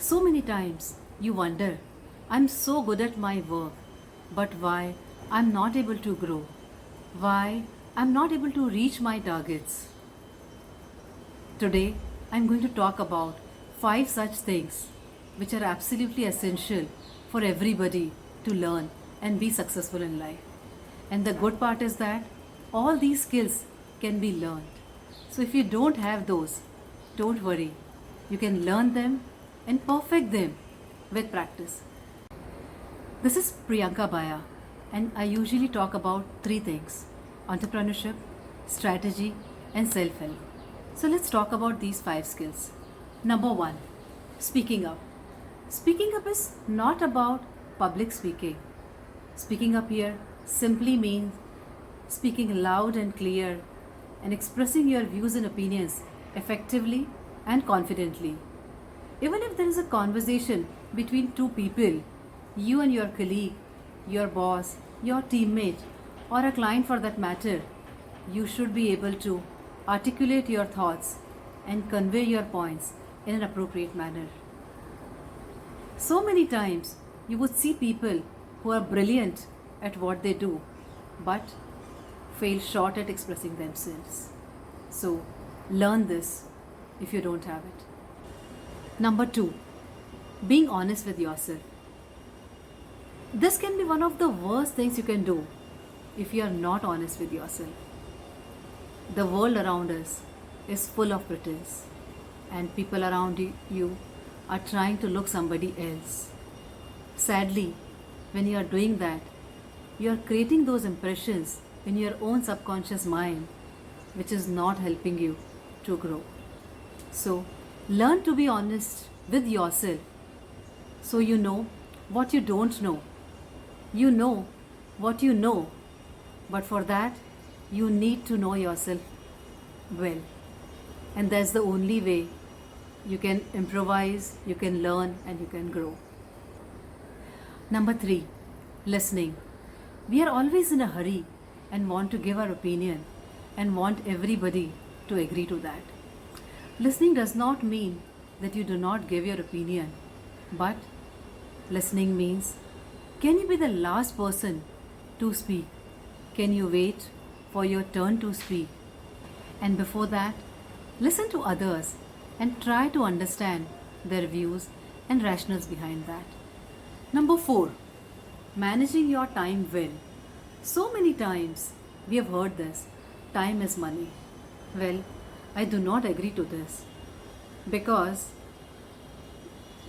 So many times you wonder, I'm so good at my work, but why I'm not able to grow? Why I'm not able to reach my targets? Today I'm going to talk about 5 such things which are absolutely essential for everybody to learn and be successful in life. And the good part is that all these skills can be learned. So if you don't have those, don't worry. You can learn them and perfect them with practice. This is Priyanka Baya, and I usually talk about 3 things: entrepreneurship, strategy, and self help. So let's talk about these 5 skills. Number 1, speaking up. Speaking up is not about public speaking. Speaking up here simply means speaking loud and clear and expressing your views and opinions effectively and confidently. Even if there is a conversation between two people, you and your colleague, your boss, your teammate, or a client for that matter, you should be able to articulate your thoughts and convey your points in an appropriate manner. So many times you would see people who are brilliant at what they do but fail short at expressing themselves. So learn this if you don't have it. Number 2, being honest with yourself. This can be one of the worst things you can do if you are not honest with yourself. The world around us is full of pretense, and people around you are trying to look somebody else. Sadly, when you are doing that, you are creating those impressions in your own subconscious mind, which is not helping you to grow. So, learn to be honest with yourself so you know what you don't know. You know what you know, but for that, you need to know yourself well. And that's the only way you can improvise, you can learn, and you can grow. Number 3, listening. We are always in a hurry and want to give our opinion and want everybody to agree to that. Listening does not mean that you do not give your opinion, but listening means, can you be the last person to speak? Can you wait for your turn to speak? And before that, listen to others and try to understand their views and rationales behind that. Number 4, managing your time well. So many times we have heard this, time is money. Well, I do not agree to this, because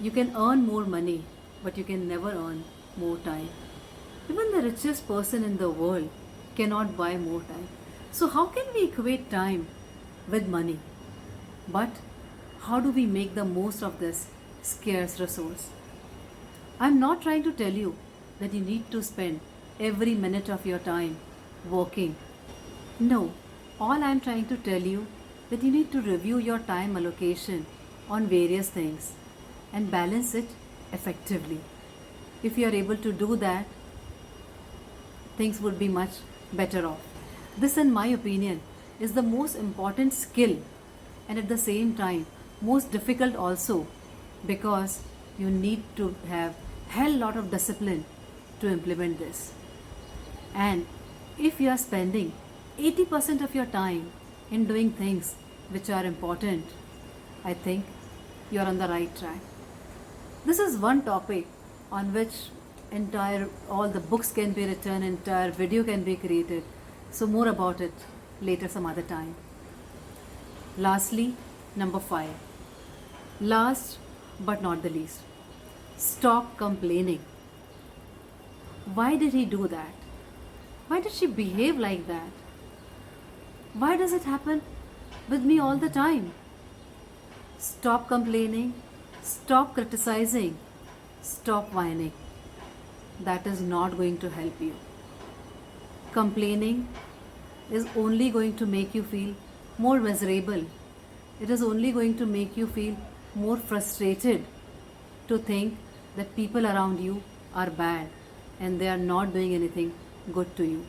you can earn more money, but you can never earn more time. Even the richest person in the world cannot buy more time. So how can we equate time with money? But how do we make the most of this scarce resource? I'm not trying to tell you that you need to spend every minute of your time working. No, all I'm trying to tell you that you need to review your time allocation on various things and balance it effectively. If you are able to do that, things would be much better off. This, in my opinion, is the most important skill, and at the same time most difficult also, because you need to have hell lot of discipline to implement this. And if you are spending 80% of your time in doing things which are important, I think you are on the right track. This is one topic on which all the books can be written, entire video can be created. So more about it later some other time. Lastly, number 5, last but not the least, stop complaining. Why did he do that? Why did she behave like that? Why does it happen with me all the time? Stop complaining, stop criticizing, stop whining. That is not going to help you. Complaining is only going to make you feel more miserable. It is only going to make you feel more frustrated to think that people around you are bad and they are not doing anything good to you.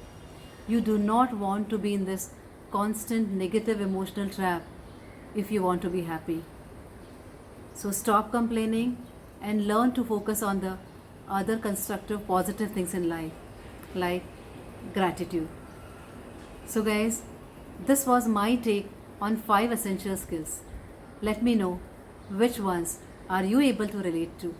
You do not want to be in this constant negative emotional trap if you want to be happy. So stop complaining and learn to focus on the other constructive, positive things in life, like gratitude. So, guys, this was my take on 5 essential skills. Let me know which ones are you able to relate to.